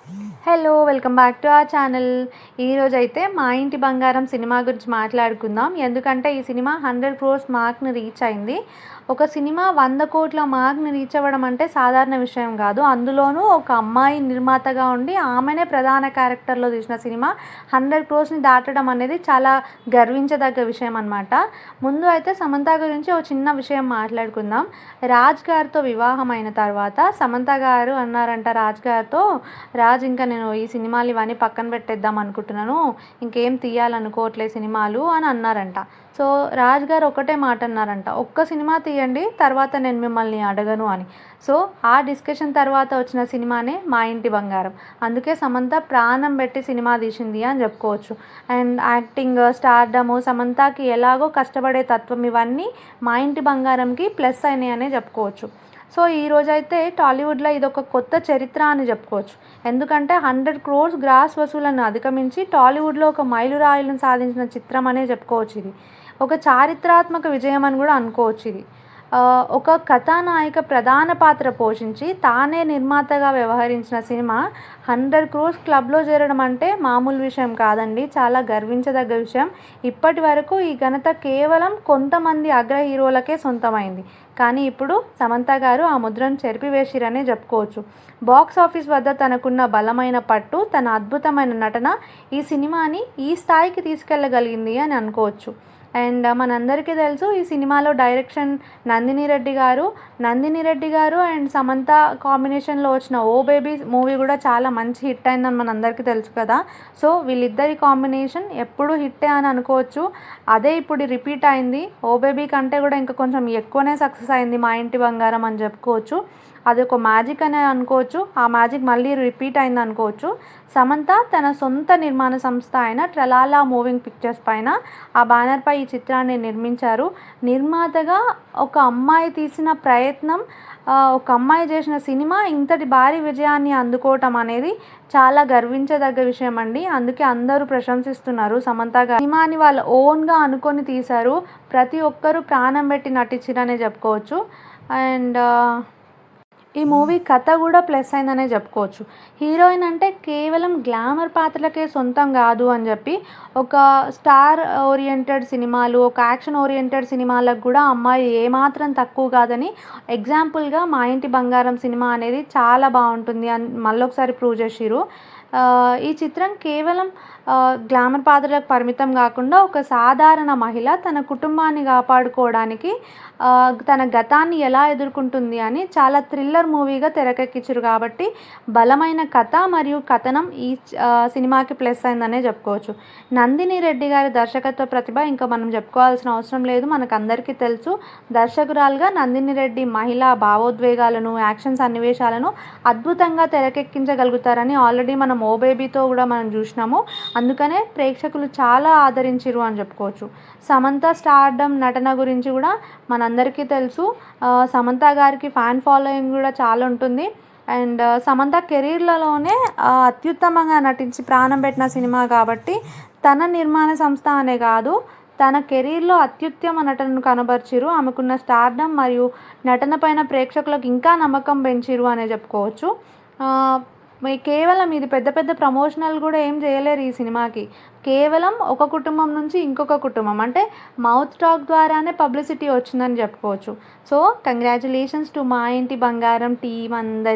Hello welcome back to our channel. ఈరోజైతే మా ఇంటి బంగారం సినిమా గురించి మాట్లాడుకుందాం. ఎందుకంటే ఈ సినిమా 100 crores మార్క్ని రీచ్ అయింది. ఒక సినిమా 100 కోట్ల మార్క్ని రీచ్ అవ్వడం అంటే సాధారణ విషయం కాదు. అందులోనూ ఒక అమ్మాయి నిర్మాతగా ఉండి ఆమెనే ప్రధాన క్యారెక్టర్లో తీసిన సినిమా 100 crores దాటడం అనేది చాలా గర్వించదగ్గ విషయం అనమాట. ముందు అయితే సమంత గురించి ఒక చిన్న విషయం మాట్లాడుకుందాం. రాజ్ గారితో వివాహం అయిన తర్వాత సమంత గారు అన్నారంట రాజ్ గారితో, రాజ్ ఇంకా నేను ఈ సినిమాలు ఇవన్నీ పక్కన పెట్టేద్దాం అనుకుంటున్నాను, ఇంకేం తీయాలనుకోవట్లేదు సినిమాలు అని అన్నారంట. సో రాజ్ గారు ఒకటే మాట అన్నారంట, ఒక్క సినిమా తీయండి తర్వాత నేను మిమ్మల్ని అడగను అని. సో ఆ డిస్కషన్ తర్వాత వచ్చిన సినిమానే మా ఇంటి బంగారం. అందుకే సమంత ప్రాణం పెట్టి సినిమా తీసింది అని చెప్పుకోవచ్చు. అండ్ యాక్టింగ్, స్టార్డము, సమంతకి ఎలాగో కష్టపడే తత్వం ఇవన్నీ మా ఇంటి బంగారంకి ప్లస్ అయినాయి అనే చెప్పుకోవచ్చు. సో ఈరోజైతే టాలీవుడ్లో ఇదొక కొత్త చరిత్ర అని చెప్పుకోవచ్చు. ఎందుకంటే 100 crores గ్రాస్ వసూలను అధిగమించి టాలీవుడ్లో ఒక మైలురాయిలను సాధించిన చిత్రం అనే చెప్పుకోవచ్చు. ఇది ఒక చారిత్రాత్మక విజయం అని కూడా అనుకోవచ్చు. ఇది ఒక కథానాయిక ప్రధాన పాత్ర పోషించి తానే నిర్మాతగా వ్యవహరించిన సినిమా 100 crores క్లబ్లో చేరడం అంటే మామూలు విషయం కాదండి, చాలా గర్వించదగ్గ విషయం. ఇప్పటి వరకు ఈ ఘనత కేవలం కొంతమంది అగ్ర హీరోలకే సొంతమైంది. కానీ ఇప్పుడు సమంత గారు ఆ ముద్రను చెరిపివేసిరనే చెప్పుకోవచ్చు. బాక్స్ ఆఫీస్ వద్ద తనకున్న బలమైన పట్టు, తన అద్భుతమైన నటన ఈ సినిమాని ఈ స్థాయికి తీసుకెళ్ళగలిగింది అని అనుకోవచ్చు. అండ్ మనందరికీ తెలుసు ఈ సినిమాలో డైరెక్షన్ నందిని రెడ్డి గారు అండ్ సమంత కాంబినేషన్లో వచ్చిన ఓ బేబీ మూవీ కూడా చాలా మంచి హిట్ అయిందని మనందరికీ తెలుసు కదా. సో వీళ్ళిద్దరి కాంబినేషన్ ఎప్పుడు హిట్టే అని అనుకోవచ్చు. అదే ఇప్పుడు రిపీట్ అయింది. ఓ బేబీ కంటే కూడా ఇంకా కొంచెం ఎక్కువనే సక్సెస్ అయింది మా ఇంటి బంగారం అని చెప్పుకోవచ్చు. అది ఒక మ్యాజిక్ అనే అనుకోవచ్చు. ఆ మ్యాజిక్ మళ్ళీ రిపీట్ అయింది అనుకోవచ్చు. సమంత తన సొంత నిర్మాణ సంస్థ అయిన ట్రలాలా మూవింగ్ పిక్చర్స్ పైన ఆ బ్యానర్పై ఈ చిత్రాన్ని నిర్మించారు. నిర్మాతగా ఒక అమ్మాయి తీసిన ప్రయత్నం, ఒక అమ్మాయి చేసిన సినిమా ఇంతటి భారీ విజయాన్ని అందుకోవటం అనేది చాలా గర్వించదగ్గ విషయం అండి. అందుకే అందరూ ప్రశంసిస్తున్నారు సమంత గారు. సినిమాని వాళ్ళ ఓన్గా అనుకొని తీశారు. ప్రతి ఒక్కరూ ప్రాణం పెట్టి నటించిరనే చెప్పుకోవచ్చు. అండ్ ఈ మూవీ కథ కూడా ప్లస్ అయిందనే చెప్పుకోవచ్చు. హీరోయిన్ అంటే కేవలం గ్లామర్ పాత్రలకే సొంతం కాదు అని చెప్పి ఒక స్టార్ ఓరియంటెడ్ సినిమాలు, ఒక యాక్షన్ ఓరియంటెడ్ సినిమాలకు కూడా అమ్మాయి ఏమాత్రం తక్కువ కాదని ఎగ్జాంపుల్గా మా ఇంటి బంగారం సినిమా అనేది చాలా బాగుంటుంది అని మళ్ళొకసారి ప్రూవ్ చేసిరు. ఈ చిత్రం కేవలం గ్లామర్ పాత్రలకు పరిమితం కాకుండా ఒక సాధారణ మహిళ తన కుటుంబాన్ని కాపాడుకోవడానికి తన గతాన్ని ఎలా ఎదుర్కొంటుంది అని చాలా థ్రిల్లర్ మూవీగా తెరకెక్కించారు. కాబట్టి బలమైన కథ మరియు కథనం ఈ సినిమాకి ప్లస్ అయిందనే చెప్పుకోవచ్చు. నందిని రెడ్డి గారి దర్శకత్వ ప్రతిభ ఇంకా మనం చెప్పుకోవాల్సిన అవసరం లేదు, మనకు అందరికీ తెలుసు. దర్శకురాలుగా నందిని రెడ్డి మహిళా భావోద్వేగాలను, యాక్షన్ సన్నివేశాలను అద్భుతంగా తెరకెక్కించగలుగుతారని ఆల్రెడీ మనం ఓ బేబీతో కూడా మనం చూసినాము. అందుకనే ప్రేక్షకులు చాలా ఆదరించిరు అని చెప్పుకోవచ్చు. సమంత స్టార్డమ్, నటన గురించి కూడా మనందరికీ తెలుసు. సమంత గారికి ఫ్యాన్ ఫాలోయింగ్ కూడా చాలా ఉంటుంది. అండ్ సమంత కెరీర్లలోనే అత్యుత్తమంగా నటించి ప్రాణం పెట్టిన సినిమా కాబట్టి తన నిర్మాణ సంస్థ అనే కాదు, తన కెరీర్లో అత్యుత్తమ నటనను కనబరిచిరు. ఆమెకున్న స్టార్డమ్ మరియు నటన పైన ప్రేక్షకులకు ఇంకా నమ్మకం పెంచిరు అనే చెప్పుకోవచ్చు. కేవలం ఇది పెద్ద పెద్ద ప్రమోషనల్ కూడా ఏం చేయలేరు ఈ సినిమాకి. కేవలం ఒక కుటుంబం నుంచి ఇంకొక కుటుంబం అంటే మౌత్ టాక్ ద్వారానే పబ్లిసిటీ వచ్చిందని చెప్పుకోవచ్చు. సో కంగ్రాచులేషన్స్ టు మా ఇంటి బంగారం టీమ్ అందరి.